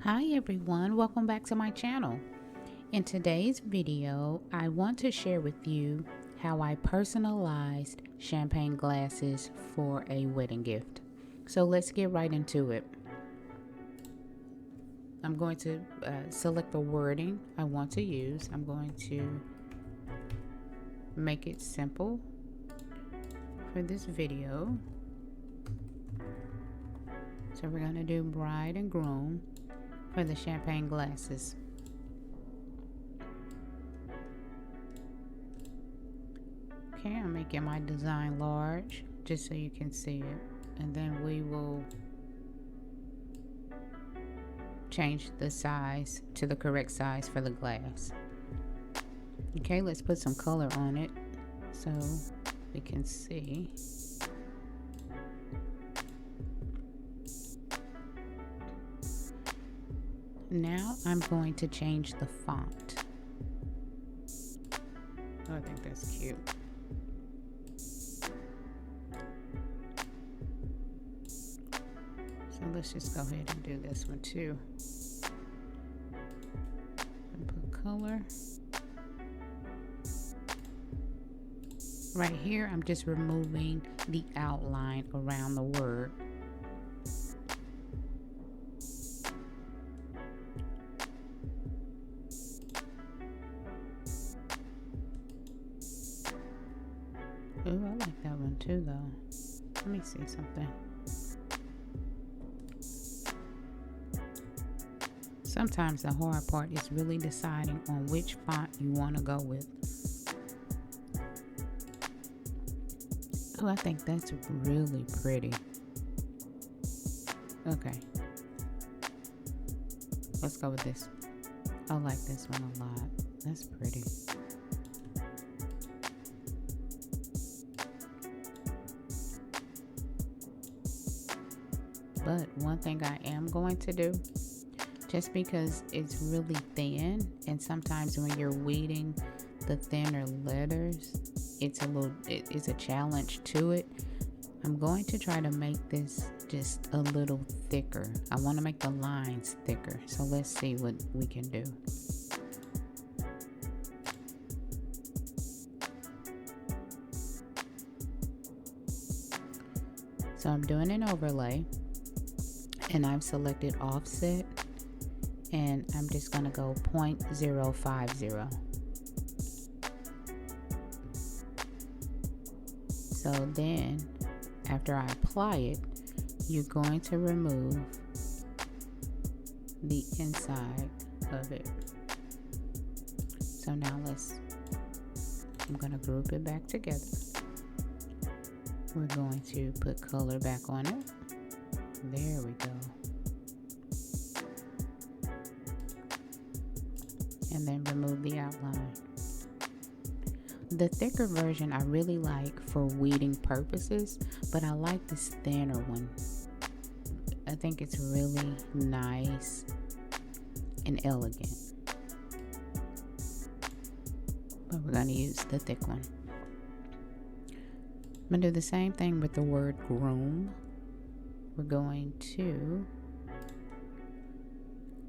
Hi everyone, welcome back to my channel. In today's video, I want to share with you how I personalized champagne glasses for a wedding gift. So let's get right into it. I'm going to select the wording I want to use. I'm going to make it simple for this video. So we're going to do bride and groom for the champagne glasses. Okay, I'm making my design large just so you can see it, and then we will change the size to the correct size for the glass. Okay, let's put some color on it so we can see. Now I'm going to change the font. Oh, I think that's cute. So let's just go ahead and do this one too. And put color. Right here, I'm just removing the outline around the word. Ooh, I like that one too though. Let me see something. Sometimes the hard part is really deciding on which font you want to go with. Oh, I think that's really pretty. Okay. Let's go with this. I like this one a lot. That's pretty. But one thing I am going to do, just because it's really thin, and sometimes when you're weeding the thinner letters, it's a challenge to it. I'm going to try to make this just a little thicker. I want to make the lines thicker. So let's see what we can do. So I'm doing an overlay, and I've selected offset, and I'm just going to go 0.050. So then after I apply it, you're going to remove the inside of it. So now I'm going to group it back together. We're going to put color back on it. There we go. And then remove the outline. The thicker version I really like for weeding purposes, but I like this thinner one. I think it's really nice and elegant. But we're going to use the thick one. I'm going to do the same thing with the word groom. We're going to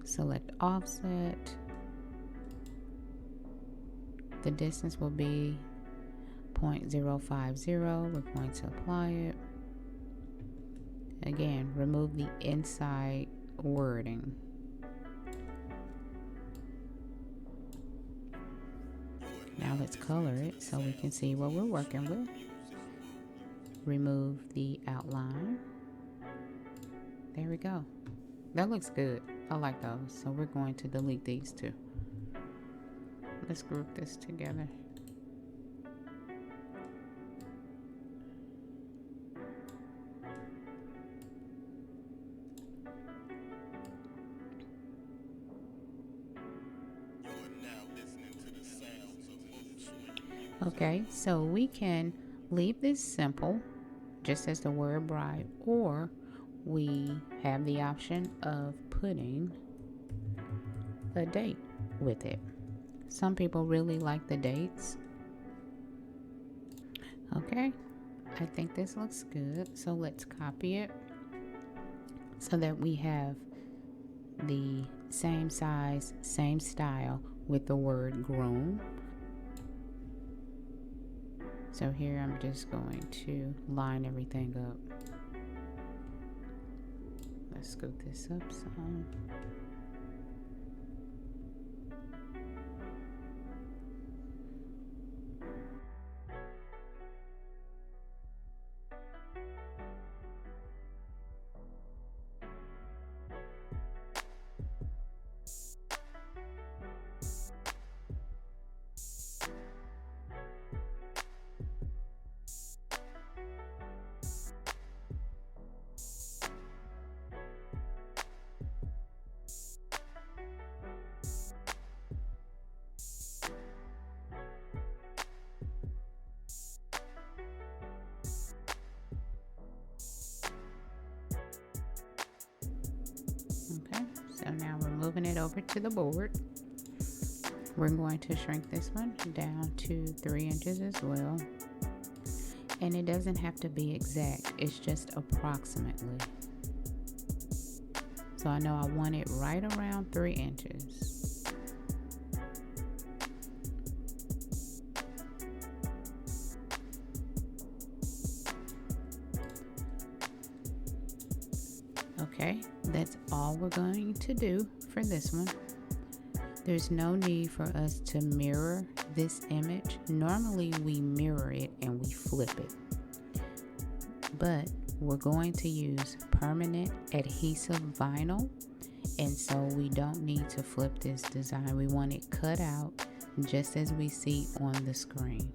select offset. The distance will be 0.050. We're going to apply it. Again, remove the inside wording. Now let's color it so we can see what we're working with. Remove the outline. There we go. That looks good. I like those. So we're going to delete these two. Let's group this together. Okay, so we can leave this simple, just as the word bride, or we have the option of putting a date with it. Some people really like the dates. Okay, I think this looks good. So let's copy it so that we have the same size, same style with the word groom. So here I'm just going to line everything up. Let's scoot this up some. Okay, so now we're moving it over to the board. We're going to shrink this one down to 3 inches as well. And it doesn't have to be exact, it's just approximately. So I know I want it right around 3 inches. Okay, that's all we're going to do for this one. There's no need for us to mirror this image. Normally we mirror it and we flip it, but we're going to use permanent adhesive vinyl, and so we don't need to flip this design. We want it cut out just as we see on the screen.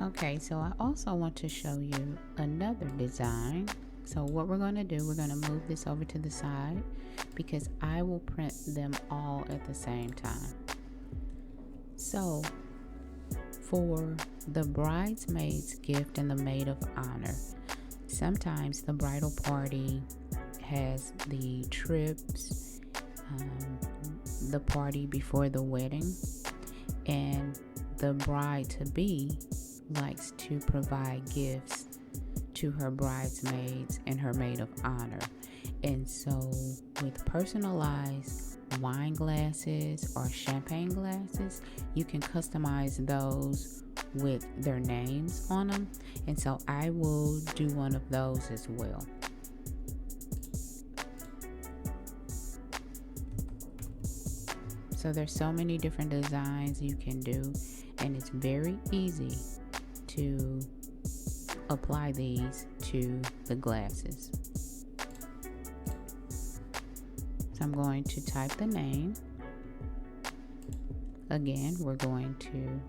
Okay, so I also want to show you another design. So what we're going to do, we're going to move this over to the side because I will print them all at the same time. So for the bridesmaid's gift and the maid of honor, sometimes the bridal party has the trips, the party before the wedding, and the bride-to-be likes to provide gifts to her bridesmaids and her maid of honor. And so with personalized wine glasses or champagne glasses, you can customize those with their names on them. And so I will do one of those as well. So there's so many different designs you can do, and it's very easy to apply these to the glasses. So I'm going to type the name. Again, we're going to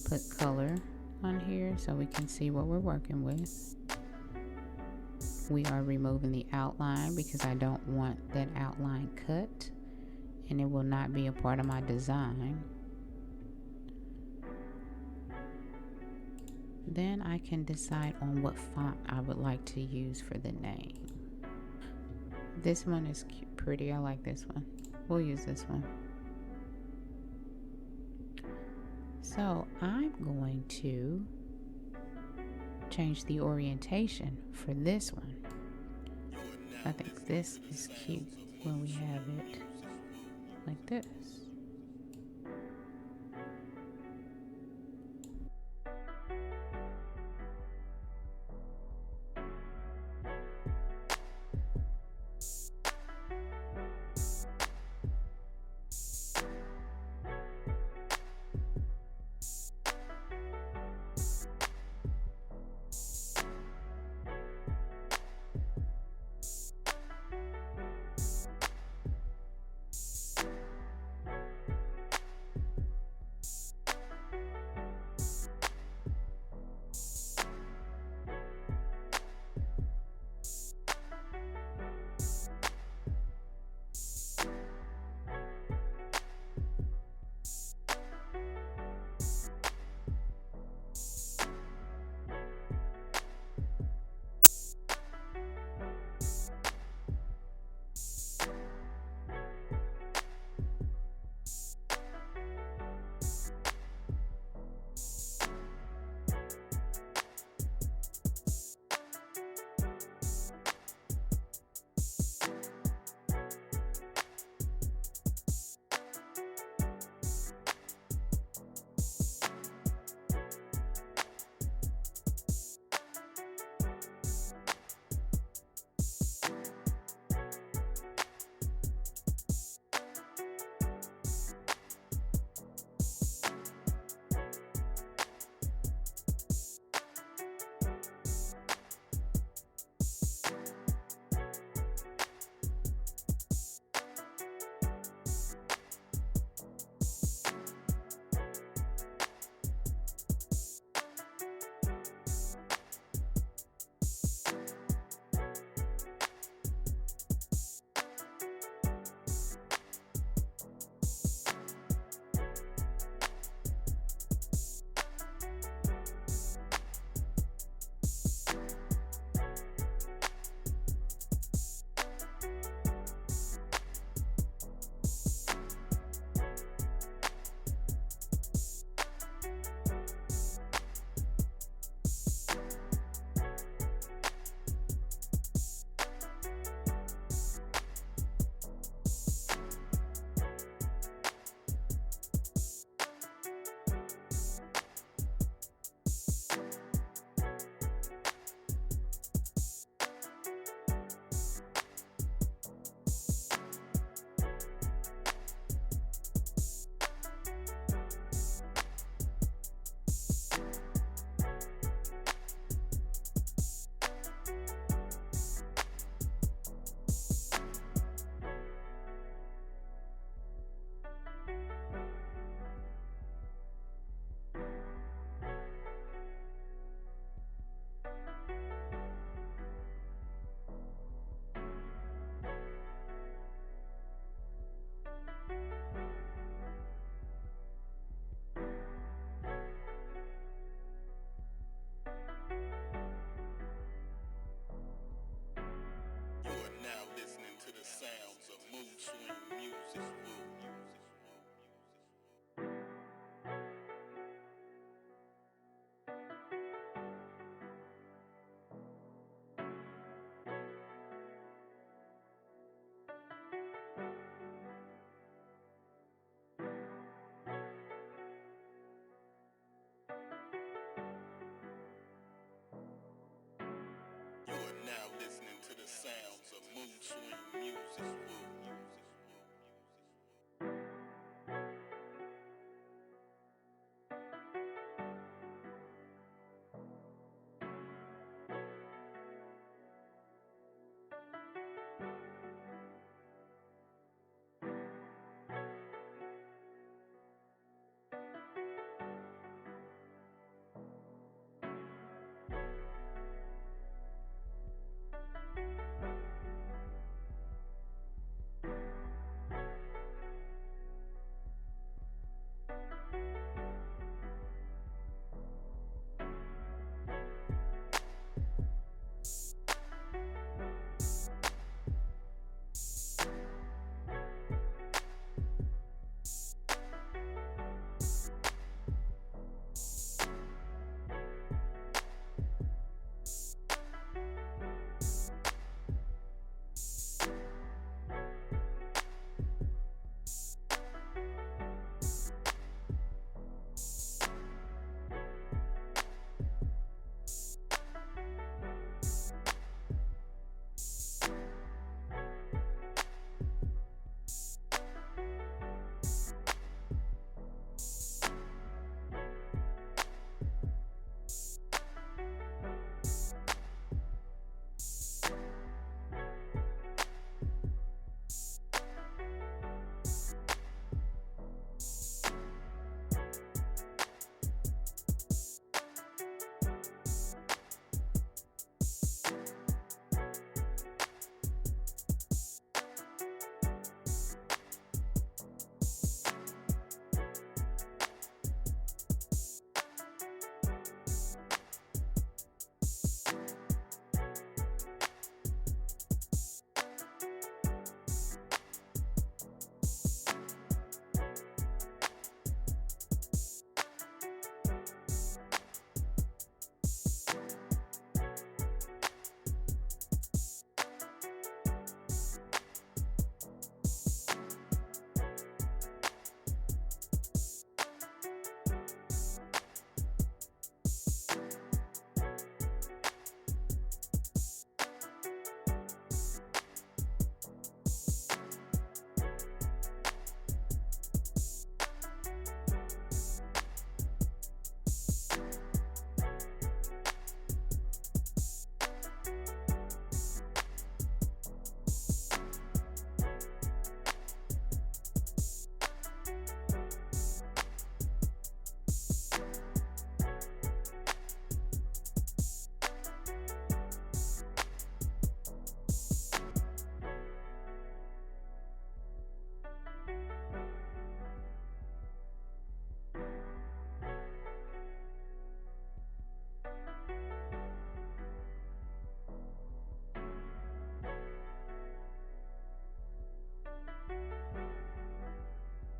put color on here so we can see what we're working with. We are removing the outline because I don't want that outline cut, and it will not be a part of my design. Then I can decide on what font I would like to use for the name. This one is cute, pretty. I like this one. We'll use this one. So I'm going to change the orientation for this one. I think this is cute when we have it like this. sounds of mood swing music. Woo.